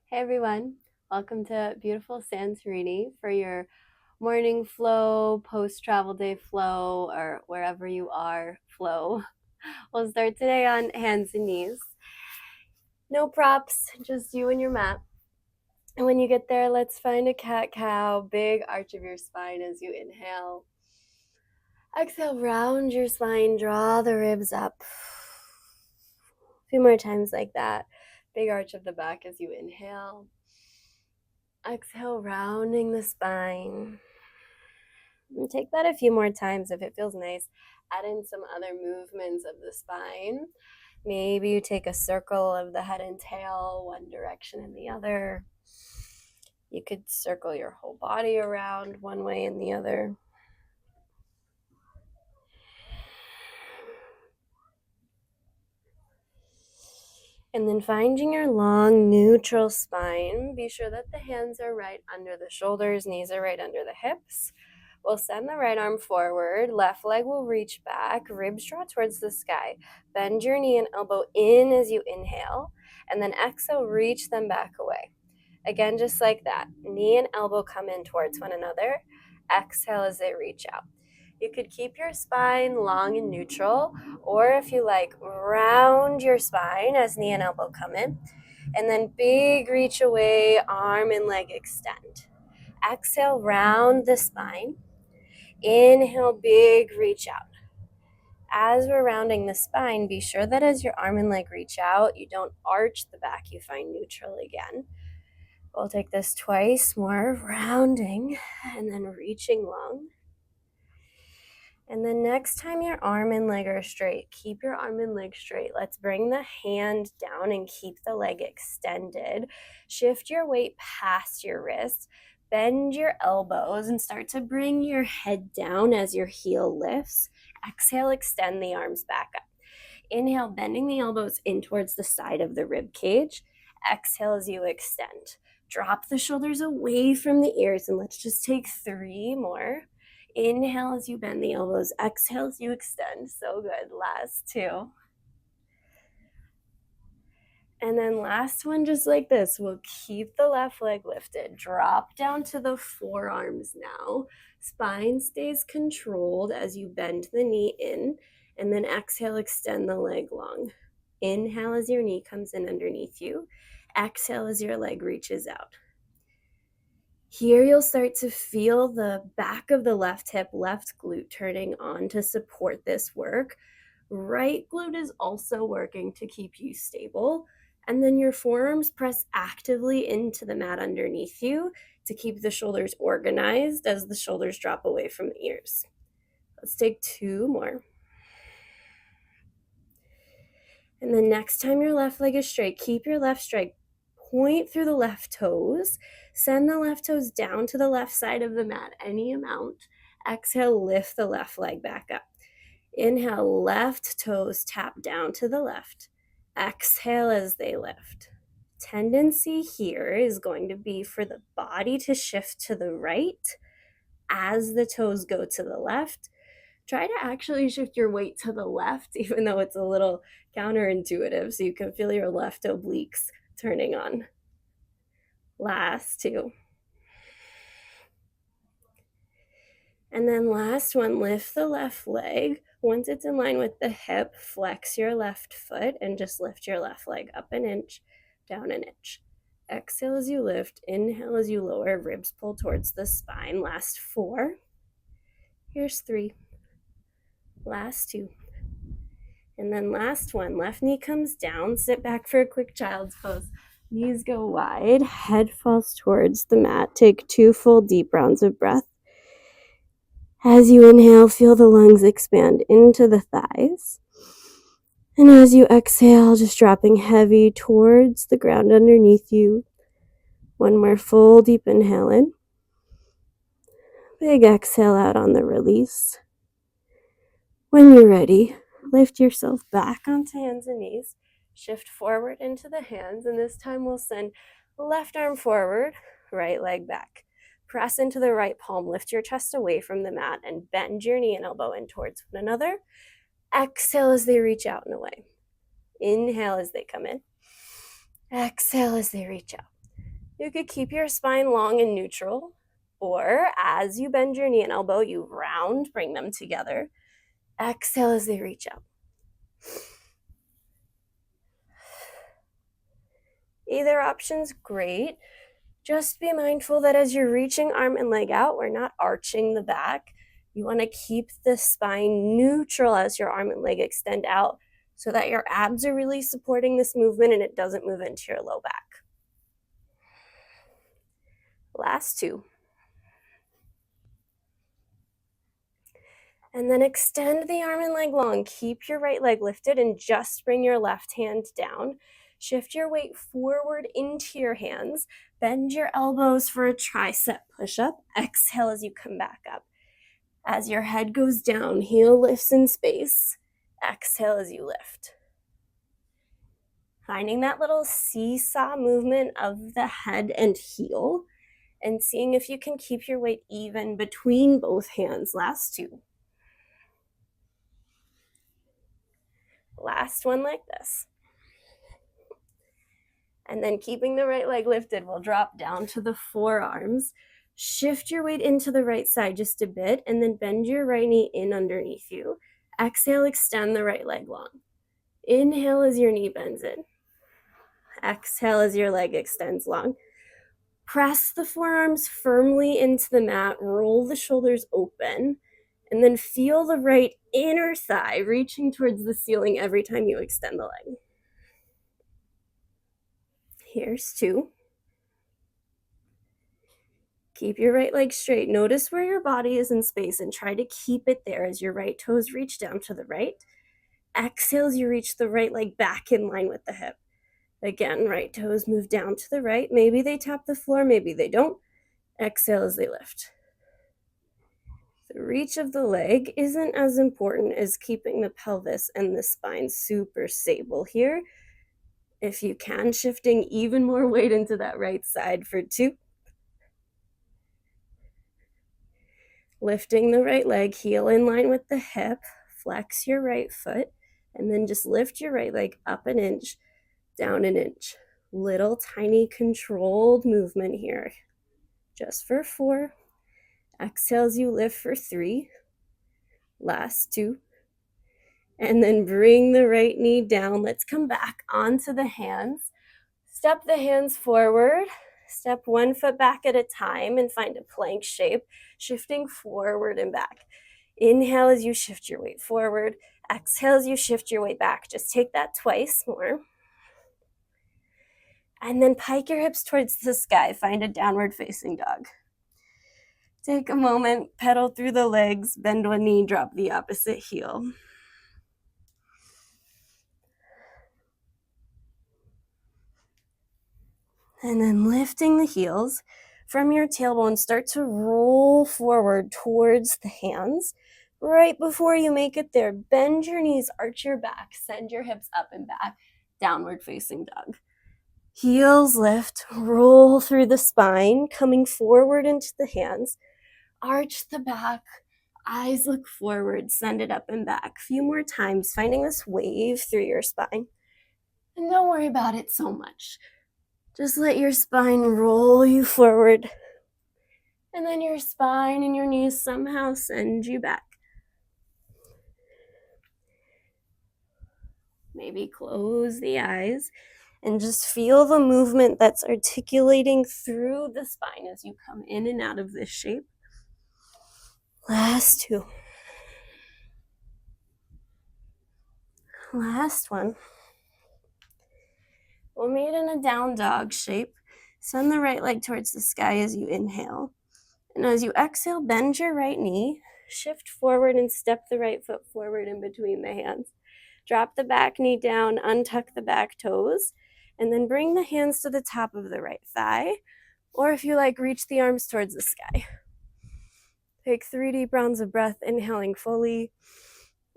Hey everyone, welcome to beautiful Santorini for your morning flow, post-travel day flow, or wherever you are flow. We'll start today on hands and knees. No props, just you and your mat. And when you get there, let's find a cat-cow, big arch of your spine as you inhale. Exhale, round your spine, draw the ribs up. A few more times like that. Big arch of the back as you inhale. Exhale, rounding the spine. And take that a few more times if it feels nice. Add in some other movements of the spine. Maybe you take a circle of the head and tail, one direction and the other. You could circle your whole body around one way and the other. And then finding your long, neutral spine, be sure that the hands are right under the shoulders, knees are right under the hips. We'll send the right arm forward, left leg will reach back, ribs draw towards the sky. Bend your knee and elbow in as you inhale, and then exhale, reach them back away. Again, just like that, knee and elbow come in towards one another. Exhale as they reach out. You could keep your spine long and neutral, or if you like, round your spine as knee and elbow come in, and then big reach away, arm and leg extend. Exhale, round the spine. Inhale, big reach out. As we're rounding the spine, be sure that as your arm and leg reach out, you don't arch the back, you find neutral again. We'll take this twice more, rounding and then reaching long. And then next time your arm and leg are straight, keep your arm and leg straight. Let's bring the hand down and keep the leg extended. Shift your weight past your wrist. Bend your elbows and start to bring your head down as your heel lifts. Exhale, extend the arms back up. Inhale, bending the elbows in towards the side of the rib cage. Exhale as you extend. Drop the shoulders away from the ears, and let's just take 3 more. Inhale as you bend the elbows. Exhale as you extend. So good. Last 2. And then last one, just like this. We'll keep the left leg lifted. Drop down to the forearms now. Spine stays controlled as you bend the knee in. And then exhale, extend the leg long. Inhale as your knee comes in underneath you. Exhale as your leg reaches out. Here you'll start to feel the back of the left hip, left glute turning on to support this work. Right glute is also working to keep you stable. And then your forearms press actively into the mat underneath you to keep the shoulders organized as the shoulders drop away from the ears. Let's take 2 more. And then next time your left leg is straight, keep your left straight. Point through the left toes. Send the left toes down to the left side of the mat, any amount. Exhale, lift the left leg back up. Inhale, left toes tap down to the left. Exhale as they lift. Tendency here is going to be for the body to shift to the right as the toes go to the left. Try to actually shift your weight to the left, even though it's a little counterintuitive, so you can feel your left obliques turning on. Last 2. And then last one, lift the left leg. Once it's in line with the hip, flex your left foot and just lift your left leg up an inch, down an inch. Exhale as you lift, inhale as you lower, ribs pull towards the spine. Last 4. Here's 3. Last 2. And then last one, left knee comes down, sit back for a quick child's pose. Knees go wide, head falls towards the mat. Take 2 full deep rounds of breath. As you inhale, feel the lungs expand into the thighs. And as you exhale, just dropping heavy towards the ground underneath you. One more full deep inhale in. Big exhale out on the release. When you're ready, lift yourself back onto hands and knees. Shift forward into the hands, and this time we'll send left arm forward, right leg back. Press into the right palm, lift your chest away from the mat, and bend your knee and elbow in towards one another. Exhale as they reach out and away. Inhale as they come in. Exhale as they reach out. You could keep your spine long and neutral, or as you bend your knee and elbow, you round, bring them together. Exhale as they reach out. Either option's great. Just be mindful that as you're reaching arm and leg out, we're not arching the back. You want to keep the spine neutral as your arm and leg extend out so that your abs are really supporting this movement and it doesn't move into your low back. Last two. And then extend the arm and leg long. Keep your right leg lifted and just bring your left hand down. Shift your weight forward into your hands. Bend your elbows for a tricep push-up. Exhale as you come back up. As your head goes down, heel lifts in space. Exhale as you lift. Finding that little seesaw movement of the head and heel and seeing if you can keep your weight even between both hands. Last two. Last one like this. And then keeping the right leg lifted, we'll drop down to the forearms. Shift your weight into the right side just a bit, and then bend your right knee in underneath you. Exhale, extend the right leg long. Inhale as your knee bends in. Exhale as your leg extends long. Press the forearms firmly into the mat, roll the shoulders open, and then feel the right inner thigh reaching towards the ceiling every time you extend the leg. Here's two. Keep your right leg straight. Notice where your body is in space and try to keep it there as your right toes reach down to the right. Exhale as you reach the right leg back in line with the hip. Again, right toes move down to the right. Maybe they tap the floor, maybe they don't. Exhale as they lift. The reach of the leg isn't as important as keeping the pelvis and the spine super stable here. If you can, shifting even more weight into that right side for two. Lifting the right leg, heel in line with the hip, flex your right foot, and then just lift your right leg up an inch, down an inch. Little tiny controlled movement here. Just for four. Exhale as you lift for three. Last two. And then bring the right knee down. Let's come back onto the hands. Step the hands forward. Step one foot back at a time and find a plank shape, shifting forward and back. Inhale as you shift your weight forward. Exhale as you shift your weight back. Just take that twice more. And then pike your hips towards the sky. Find a downward facing dog. Take a moment, pedal through the legs, bend one knee, drop the opposite heel. And then lifting the heels from your tailbone, start to roll forward towards the hands. Right before you make it there, bend your knees, arch your back, send your hips up and back, downward facing dog. Heels lift, roll through the spine, coming forward into the hands. Arch the back, eyes look forward, send it up and back. A few more times, finding this wave through your spine. And don't worry about it so much. Just let your spine roll you forward. And then your spine and your knees somehow send you back. Maybe close the eyes and just feel the movement that's articulating through the spine as you come in and out of this shape. Last two. Last one. We'll meet in a down dog shape. Send the right leg towards the sky as you inhale. And as you exhale, bend your right knee, shift forward and step the right foot forward in between the hands. Drop the back knee down, untuck the back toes, and then bring the hands to the top of the right thigh. Or if you like, reach the arms towards the sky. Take 3 deep rounds of breath, inhaling fully.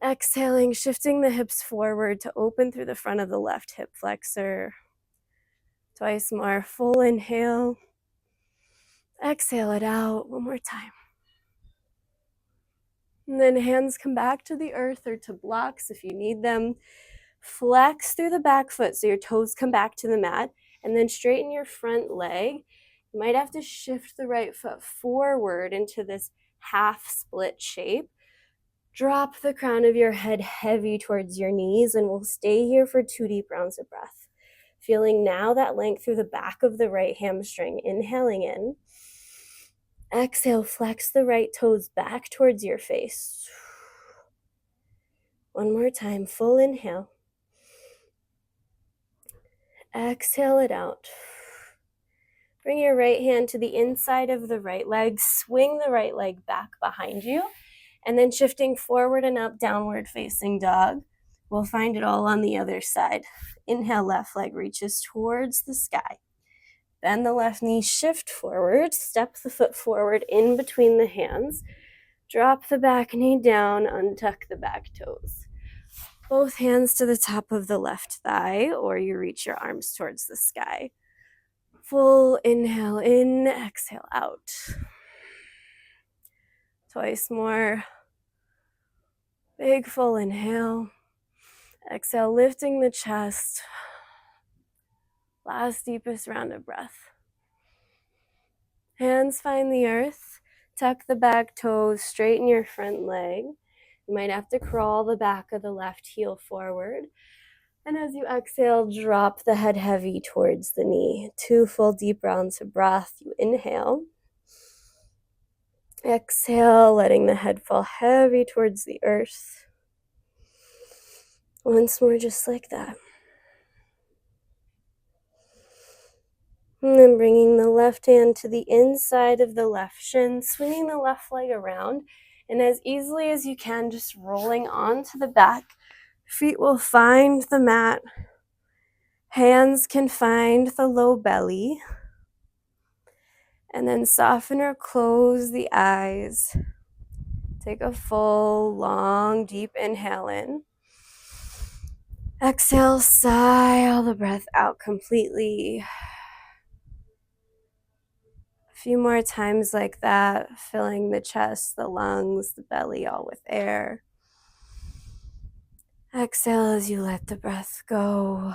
Exhaling, shifting the hips forward to open through the front of the left hip flexor. Twice more. Full inhale. Exhale it out. One more time. And then hands come back to the earth or to blocks if you need them. Flex through the back foot so your toes come back to the mat. And then straighten your front leg. You might have to shift the right foot forward into this half split shape. Drop the crown of your head heavy towards your knees, and we'll stay here for 2 deep rounds of breath. Feeling now that length through the back of the right hamstring. Inhaling in. Exhale, flex the right toes back towards your face. One more time, full inhale. Exhale it out. Bring your right hand to the inside of the right leg. Swing the right leg back behind you. And then shifting forward and up, downward facing dog. We'll find it all on the other side. Inhale, left leg reaches towards the sky. Bend the left knee, shift forward. Step the foot forward in between the hands. Drop the back knee down, untuck the back toes. Both hands to the top of the left thigh, or you reach your arms towards the sky. Full inhale in, exhale out. Twice more. Big full inhale. Exhale, lifting the chest. Last deepest round of breath. Hands find the earth. Tuck the back toes, straighten your front leg. You might have to crawl the back of the left heel forward. And as you exhale, drop the head heavy towards the knee. 2 full deep rounds of breath. You inhale. Exhale, letting the head fall heavy towards the earth. Once more, just like that. And then bringing the left hand to the inside of the left shin, swinging the left leg around, and as easily as you can, just rolling onto the back. Feet will find the mat. Hands can find the low belly. And then soften or close the eyes. Take a full, long, deep inhale in. Exhale, sigh all the breath out completely. A few more times like that, filling the chest, the lungs, the belly all with air. Exhale as you let the breath go.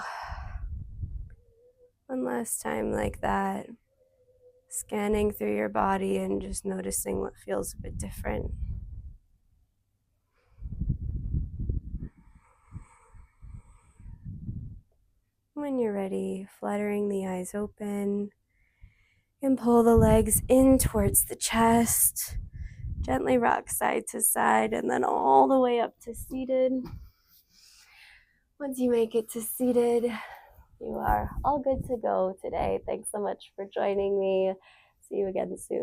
One last time like that. Scanning through your body and just noticing what feels a bit different. When you're ready, fluttering the eyes open. And pull the legs in towards the chest. Gently rock side to side and then all the way up to seated. Once you make it to seated, you are all good to go today. Thanks so much for joining me. See you again soon.